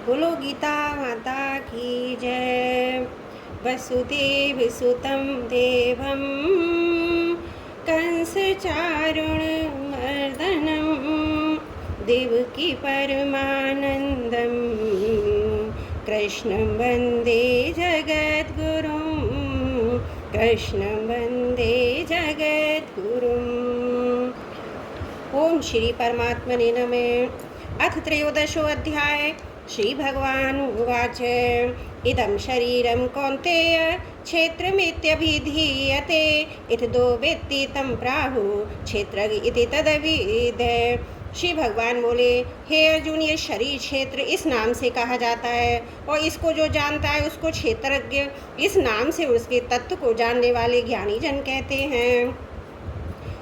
बोलो गीता माता की जय। वसुदेव सुतं देवं कंस चारुण मर्दनं देवकी परमानंदं कृष्णं वंदे जगद्गुरुं कृष्णं वंदे जगद्गुरुं। ओम श्री परमात्मने नमः। अथ त्रयोदशो अध्याय। श्री भगवान उवाच इदं शरीरं कौन्तेय क्षेत्रमित्यभिधीयते इति वेत्ति तं प्राहुः क्षेत्रज्ञ इति तद्विद। श्री भगवान बोले, हे अर्जुन, ये शरीर क्षेत्र इस नाम से कहा जाता है और इसको जो जानता है उसको क्षेत्रज्ञ इस नाम से उसके तत्व को जानने वाले ज्ञानी जन कहते हैं।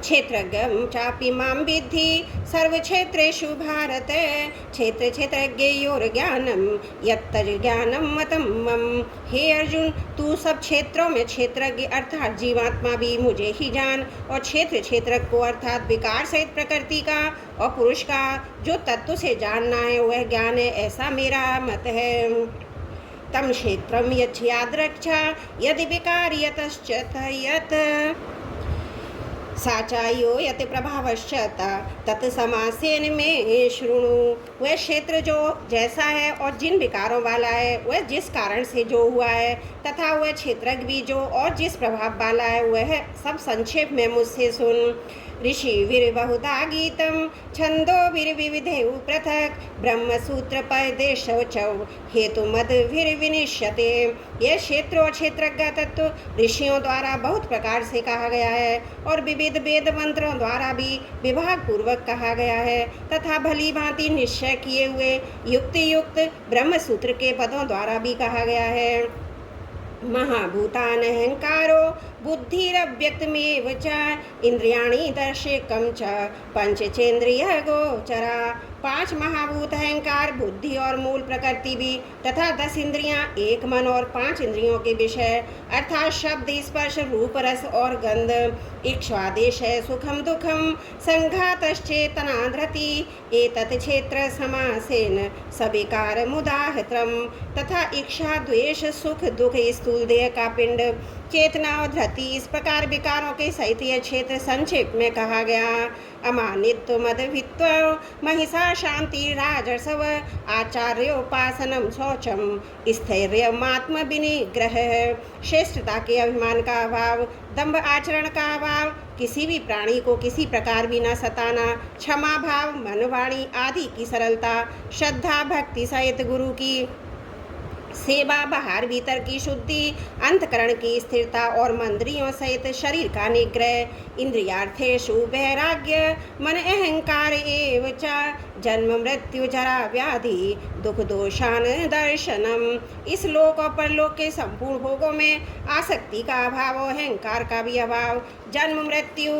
क्षेत्रज्ञं चापि मां विद्धि सर्वक्षेत्रेषु भारत क्षेत्र क्षेत्रज्ञयोर्ज्ञानं यत्तज्ज्ञानं मतं मम। हे अर्जुन, तू सब क्षेत्रों में क्षेत्रज्ञ अर्थात जीवात्मा भी मुझे ही जान और क्षेत्र क्षेत्रज्ञ को अर्थात विकार सहित प्रकृति का और पुरुष का जो तत्व से जानना है वह ज्ञान है, ऐसा मेरा मत है। तम क्षेत्रं यच्छ्याद्रक्षा यदि विकार्यतश्च यत् साचायो यति प्रभावश्च तत्समासेन में शृणु। वह क्षेत्र जो जैसा है और जिन विकारों वाला है वह जिस कारण से जो हुआ है तथा वह क्षेत्रज्ञ भी जो और जिस प्रभाव वाला है वह सब संक्षेप में मुझसे सुन। ऋषि वीर बहुधा गीतम छंदो वीर विविधेउ पृथक ब्रह्मसूत्र परदेशौ चौ हेतु मद वीर विनिश्यते। यह क्षेत्र और क्षेत्रज्ञ तत्व ऋषियों द्वारा बहुत प्रकार से कहा गया है और विविध वेद मंत्रों द्वारा भी विभाग पूर्वक कहा गया है तथा भली भांति निश्चय किए हुए युक्ति युक्त ब्रह्मसूत्र के पदों द्वारा भी कहा गया है। महाभूतान अहंकारो बुद्धिरव्यक्तमेव च इंद्रियाणि दर्शकम च पंचचेन्द्रिय गोचरा। 5 महाभूत अहंकार, बुद्धि और मूल प्रकृति भी तथा 10 इंद्रियां, 1 मन और 5 इंद्रियों के विषय अर्थात शब्द स्पर्श रूप रस और गंध, इक्ष्वादेश है सुखम दुखम संघातश्चेतना धृति एतत् क्षेत्र समासेन सविकार मुदाहत्रम। तथा इच्छा द्वेष सुख दुख स्थूल देह का पिंड चेतना और धृति इस प्रकार विकारों के सहित यह क्षेत्र संक्षेप में कहा गया। अमानित्व मदभित्व महिषा शांति राजसव आचार्योपासनम शौचम स्थैर्यमात्म विनिग्रह। श्रेष्ठता के अभिमान का अभाव, दंभ आचरण का अभाव, किसी भी प्राणी को किसी प्रकार भी न सताना, क्षमा भाव, मन वाणी आदि की सरलता, श्रद्धा भक्ति सहित गुरु की सेवा, बाहर भीतर की शुद्धि, अंतकरण की स्थिरता और मंद्रियों सहित शरीर का निग्रह, इंद्रियार्थेषु वैराग्य, मन अहंकार एव च जन्म मृत्यु जरा व्याधि दुख दोषान दर्शनम। इस लोक और परलोक के संपूर्ण भोगों में आसक्ति का अभाव और अहंकार का भी अभाव, जन्म मृत्यु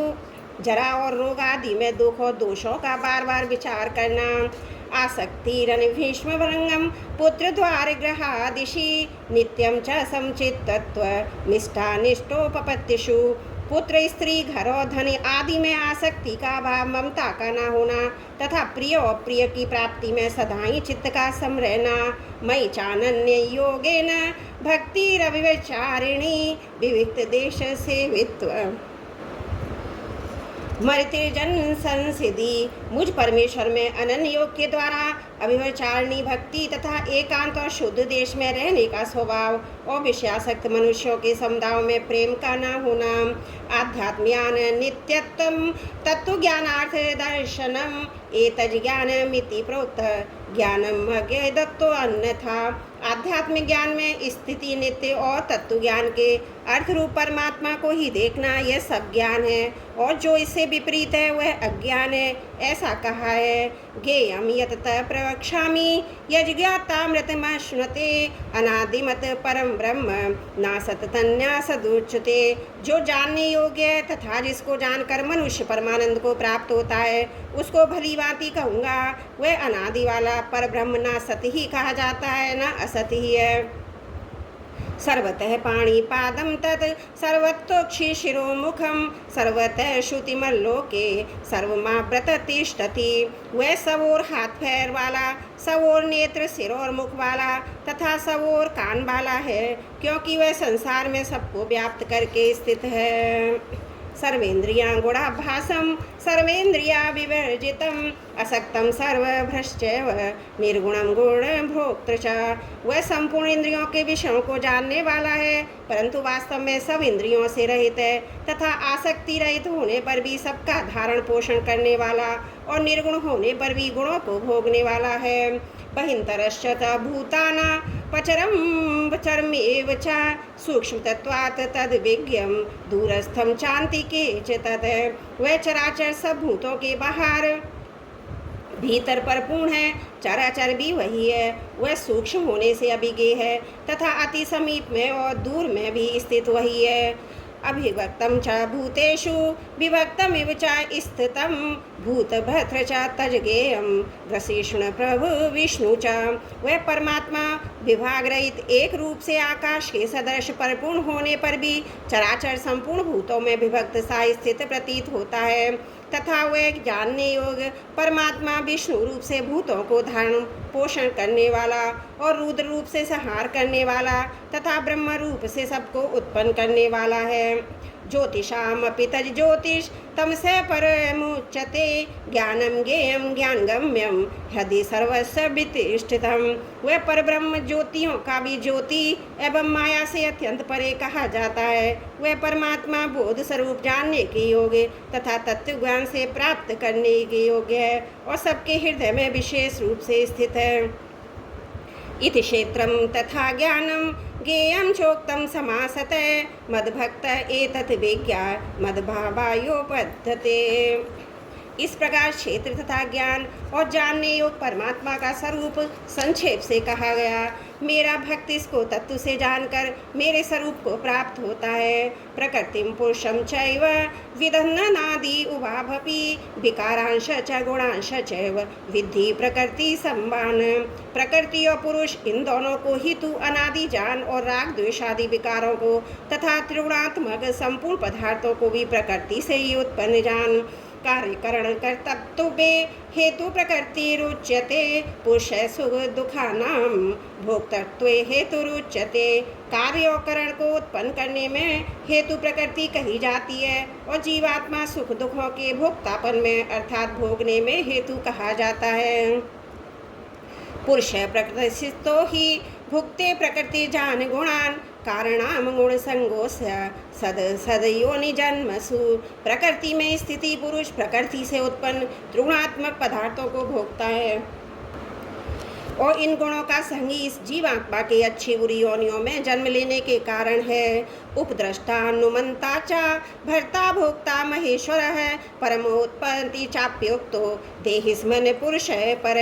जरा और रोग आदि में दुख और दोषों का बार बार विचार करना, आसक्ति रन भीष्म भृंगम पुत्र द्वार ग्रहादिशि नित्यम च समचित्तत्व निष्ठानिष्ठोपपत्तिषु। पुत्र स्त्री घर और धन आदि में आसक्ति का अभाव, ममता का न होना तथा प्रिय और प्रिय की प्राप्ति में सदा ही चित्त का सम रहना। मयि चानन्य योगेन भक्ति रविचारिणी विविक्त देश सेवित्व मरते जन संसिधि। मुझ परमेश्वर में अनन्य योग के द्वारा अभिवचारणी भक्ति तथा एकांत और शुद्ध देश में रहने का स्वभाव और विषयासक्त मनुष्यों के समुदायों में प्रेम का न होना, आध्यात्म्यान नित्यत्वम तत्व ज्ञानार्थ दर्शनम एतज् ज्ञानमिति प्रोक्त ज्ञानम अज्ञ दत्तो अन्यथा। आध्यात्मिक ज्ञान में स्थिति नित्य और तत्व ज्ञान के अर्थ रूप परमात्मा को ही देखना यह सब ज्ञान है और जो इससे विपरीत है वह अज्ञान है, ऐसा कहा है। ज्ञेयं यततः प्रवक्ष्यामि यज्ञातामृतमश्नुते अनादिमत परम ब्रह्म नासत तन्यासदुच्यते। जो जानने योग्य है तथा जिसको जानकर मनुष्य परमानंद को प्राप्त होता है उसको भली भांति कहूँगा, वह अनादि वाला पर ब्रह्म ना सत ही कहा जाता है न असत ही है। सर्वतः पाणिपादं तत् सर्वतोक्षि शिरोमुखं सर्वतः श्रुतिमल्लोके सर्वमाव्रत तिष्ठति। वह सब ओर हाथ पैर वाला, सब ओर नेत्र सिर और मुख वाला तथा सब ओर कान वाला है, क्योंकि वह संसार में सबको व्याप्त करके स्थित है। सर्वेन्द्रियां गुणाभासं सर्वेन्द्रिया विवर्जितम् असक्तं सर्वभ्रश्चैव निर्गुणं गुणभोक्तृ च। वह संपूर्ण इंद्रियों के विषयों को जानने वाला है, परंतु वास्तव में सब इंद्रियों से रहित है तथा आसक्ति रहित होने पर भी सबका धारण पोषण करने वाला और निर्गुण होने पर भी गुणों को भोगने वाला है। बहिंतरश्च भूताना पचरम चरमेव च सूक्ष्मतत्वात् तद्विज्ञं दूरस्थं चान्तिके च तत्। वह चराचर सब भूतों के बाहर भीतर परिपूर्ण है, चराचर भी वही है। वह सूक्ष्म होने से अभिज्ञेय है तथा अति समीप में और दूर में भी स्थित वही है। अभिव्यक्तं च भूतेषु विभक्तमिव च स्थितं भूतभर्तृ च तज्ज्ञेयं ग्रसिष्णु प्रभु विष्णु च। वह परमात्मा विभाग रहित एक रूप से आकाश के सदृश परिपूर्ण होने पर भी चराचर संपूर्ण भूतों में विभक्त सा स्थित प्रतीत होता है तथा वह जानने योग्य परमात्मा विष्णु रूप से भूतों को धारण पोषण करने वाला और रुद्र रूप से संहार करने वाला तथा ब्रह्म रूप से सबको उत्पन्न करने वाला है। ज्योतिषामपि तज्ज्योतिष तमसः परमुच्यते ज्ञानं ज्ञेयं ज्ञानगम्यं हृदि सर्वस्य वितिष्ठितं। वह परब्रह्म ज्योतियों का भी ज्योति एवं माया से अत्यंत परे कहा जाता है। वह परमात्मा बोध स्वरूप जानने के योग्य तथा तत्व ज्ञान से प्राप्त करने के योग्य है और सबके हृदय में विशेष रूप से स्थित है। इति क्षेत्रं तथा ज्ञानं ज्ञेयं चोक्तं समासतः मद्भक्त एतत् विज्ञा मद्भावायोपपद्यते। इस प्रकार क्षेत्र तथा ज्ञान और जानने योग्य परमात्मा का स्वरूप संक्षेप से कहा गया। मेरा भक्त इसको तत्व से जानकर मेरे स्वरूप को प्राप्त होता है। प्रकृतिम पुरुषम चैव विदन्नादि उभावपि विकारांश च गुणांश चैव विद्धि प्रकृति संबान। प्रकृति और पुरुष इन दोनों को ही तू अनादि जान और राग द्वेष आदि विकारों को तथा त्रिगुणात्मक संपूर्ण पदार्थों को भी प्रकृति से ही उत्पन्न जान। कार्यकरण कर्तव्य हेतु प्रकृति रुच्यते पुरुष सुख दुखानां भोक्तृत्व हेतु रुच्यते। कार्य और करण को उत्पन्न करने में हेतु प्रकृति कही जाती है और जीवात्मा सुख दुखों के भोक्तापन में अर्थात भोगने में हेतु कहा जाता है। पुरुष प्रकृतिस्थो ही भुक्ते प्रकृति जान गुणान कारणाम गुण संगोस्य सद सदयोनि जन्मसु। प्रकृति में स्थिति पुरुष प्रकृति से उत्पन्न त्रिगुणात्मक पदार्थों को भोगता है और इन गुणों का संगी इस जीवात्मा के अच्छी बुरी योनियों में जन्म लेने के कारण है। उपद्रष्टा अनुमंता च भर्ता भोक्ता महेश्वर है परमोत्पत्ति चाप्योक्तो देहिस्मन पुरुष है पर।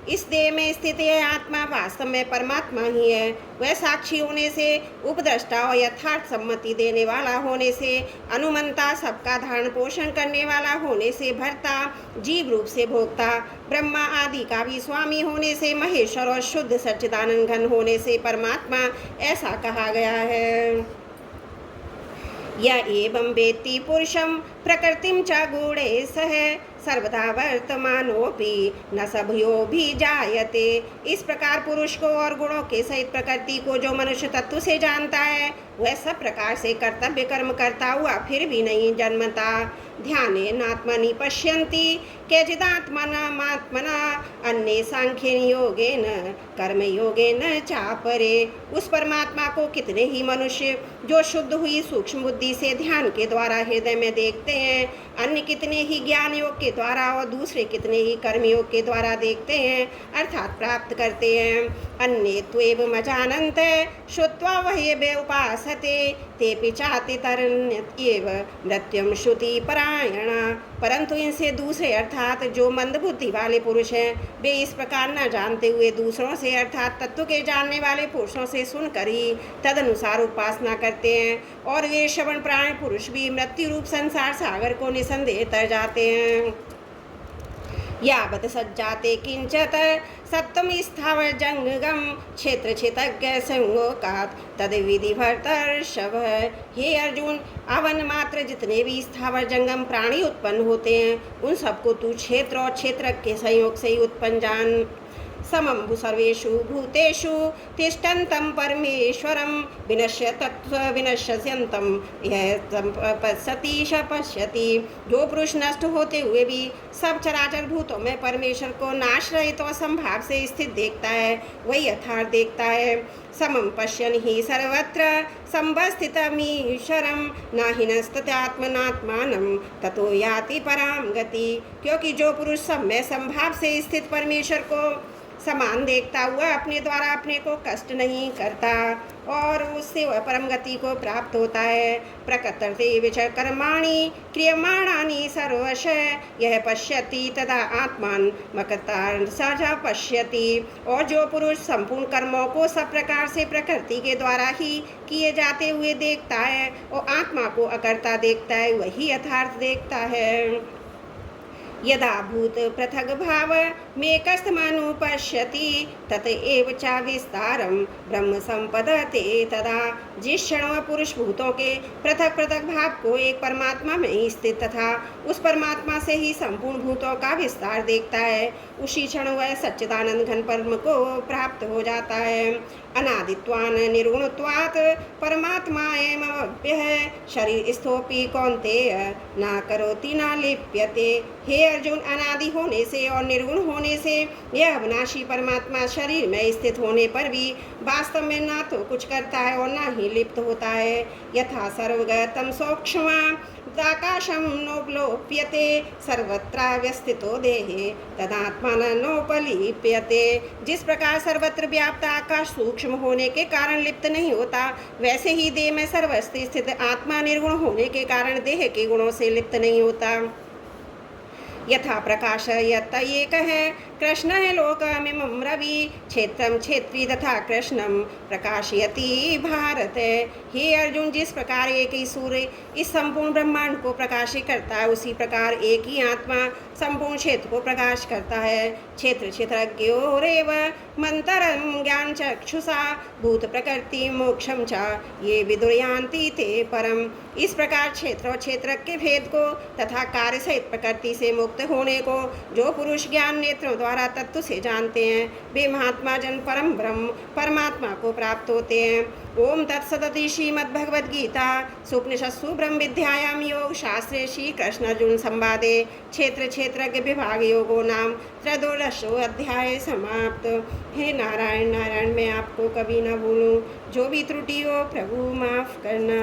इस देह में स्थित यह आत्मा वास्तव में परमात्मा ही है। वह साक्षी होने से, उपद्रष्टा और यथार्थ सम्मति देने वाला होने से, अनुमंता सबका धारण पोषण करने वाला होने से, भर्ता जीव रूप से भोक्ता, ब्रह्मा आदि का भी स्वामी होने से, महेश्वर और शुद्ध सच्चिदानंद घन होने से परमात्मा ऐसा कहा गया है। या एवं वेत्ति पुरुषं प्रकृतिं च गूढ़े सह सर्वदा वर्तमानोपि न सभयो भी जायते। इस प्रकार पुरुष को और गुणों के सहित प्रकृति को जो मनुष्य तत्व से जानता है वह सब प्रकार से कर्तव्य कर्म करता हुआ फिर भी नहीं जन्मता। ध्यानेन आत्मनि पश्यन्ति केचिदात्मनात्मना अन्ये सांख्येन योगेन कर्म योगेन चापरे। उस परमात्मा को कितने ही मनुष्य जो शुद्ध हुई सूक्ष्म बुद्धि से ध्यान के द्वारा हृदय में देखते हैं, अन्य कितने ही ज्ञान योग के द्वारा और दूसरे कितने ही कर्म योग के द्वारा देखते हैं अर्थात प्राप्त करते हैं। अन्ये त्वेव मजानन्त श्रुत्वा वह्येव उपासते तेपि चाति तरन्यत्येव मृत्युम श्रुति परायणा। परंतु इनसे दूसरे अर्थात जो मंद बुद्धि वाले पुरुष हैं वे इस प्रकार न जानते हुए दूसरों से अर्थात तत्व के जानने वाले पुरुषों से सुनकर ही तदनुसार उपासना करते हैं और वे श्रवण प्राण पुरुष भी मृत्यु रूप संसार सागर को निसंदेह तर जाते हैं। यावत् सज्जाते किंचत सप्तम स्थावर जंगम क्षेत्र क्षेत्रज्ञ संगोकात तद विधि भरतर्षभ। हे अर्जुन, अवन मात्र जितने भी स्थावर जंगम प्राणी उत्पन्न होते हैं उन सबको तू क्षेत्र और क्षेत्र के संयोग से ही उत्पन्न जान। समम्भु सर्वेषु भूतेषु तिष्ठन्तं परमेश्वरं विनश्य तत्व विनश्यन्तं यह पश्यति स पश्यति। जो पुरुष नष्ट होते हुए भी सब चराचर भूतों में परमेश्वर को नाश रहित और संभाव से स्थित देखता है वही यथार्थ देखता है। समम पश्यन् हि सर्वत्र संवस्थितमीश्वरं नाहि नस्तत्यात्मनात्मानं ततो याति परां गति। क्योंकि जो पुरुष सब में संभाव से स्थित परमेश्वर को समान देखता हुआ अपने द्वारा अपने को कष्ट नहीं करता और उससे वह परम गति को प्राप्त होता है। प्रकृते विचर कर्माणि क्रियमाणानि सर्वश यह पश्यति तदा आत्मान मकतार साझा पश्यति। और जो पुरुष संपूर्ण कर्मों को सब प्रकार से प्रकृति के द्वारा ही किए जाते हुए देखता है और आत्मा को अकर्ता देखता है वही यथार्थ देखता है। यदा भूत पृथग भाव मेकस्तमनुपश्यति तत एव च विस्तारम ब्रह्म संपदते तदा। जिस क्षण वह पुरुष भूतों के पृथक पृथक भाव को एक परमात्मा में ही स्थित तथा उस परमात्मा से ही संपूर्ण भूतों का विस्तार देखता है उसी क्षण वह सच्चिदानंद घन परम को प्राप्त हो जाता है। अनादित्वान निर्गुणत्वात् परमात्मायमव्यय शरीर स्थोपि कौन्तेय न करोति न लिप्यते। हे अर्जुन, अनादि होने से और निर्गुण होने से यह अविनाशी परमात्मा शरीर में स्थित होने पर भी वास्तव में ना तो कुछ करता है और ना ही लिप्त होता है। यथा सर्वगतम सूक्ष्म आकाशम नोपलोप्यते सर्वत्र व्यस्थितो देहे तदात्मा नोपलिप्यते। जिस प्रकार सर्वत्र व्याप्त आकाश सूक्ष्म होने के कारण लिप्त नहीं होता वैसे ही देह में सर्वस्त्र स्थित आत्मा निर्गुण होने के कारण देह के गुणों से लिप्त नहीं होता। यथा प्रकाश यत एक है कृष्ण है लोकमिमं रवि क्षेत्रम क्षेत्री तथा कृष्णम प्रकाशयति भारत। हे अर्जुन, जिस प्रकार एक ही सूर्य इस संपूर्ण ब्रह्मांड को प्रकाशित करता है उसी प्रकार एक ही आत्मा संपूर्ण क्षेत्र को प्रकाश करता है। क्षेत्र क्षेत्रज्ञोरेव मंतरम ज्ञान चक्षुषा भूत प्रकृति मोक्षम च ये विदुर्यान्ति ते परम। इस प्रकार क्षेत्र और क्षेत्र के भेद को तथा कार्य सहित प्रकृति से मुक्त होने को जो पुरुष ज्ञान नेत्रों द्वारा तत्व से जानते हैं वे महात्मा जन परम ब्रह्म परमात्मा को प्राप्त होते हैं। ओम तत्सदिति श्रीमद्भगवद्गीता सुपनिषत्सु ब्रह्म विद्यायाम योग शास्त्रे श्री कृष्ण अर्जुन संवादे क्षेत्र क्षेत्रज्ञ विभाग योगो नाम त्रयोदशो अध्याय समाप्त। हे नारायण नारायण, मैं आपको कभी न भूलूं। जो भी त्रुटि हो प्रभु माफ करना।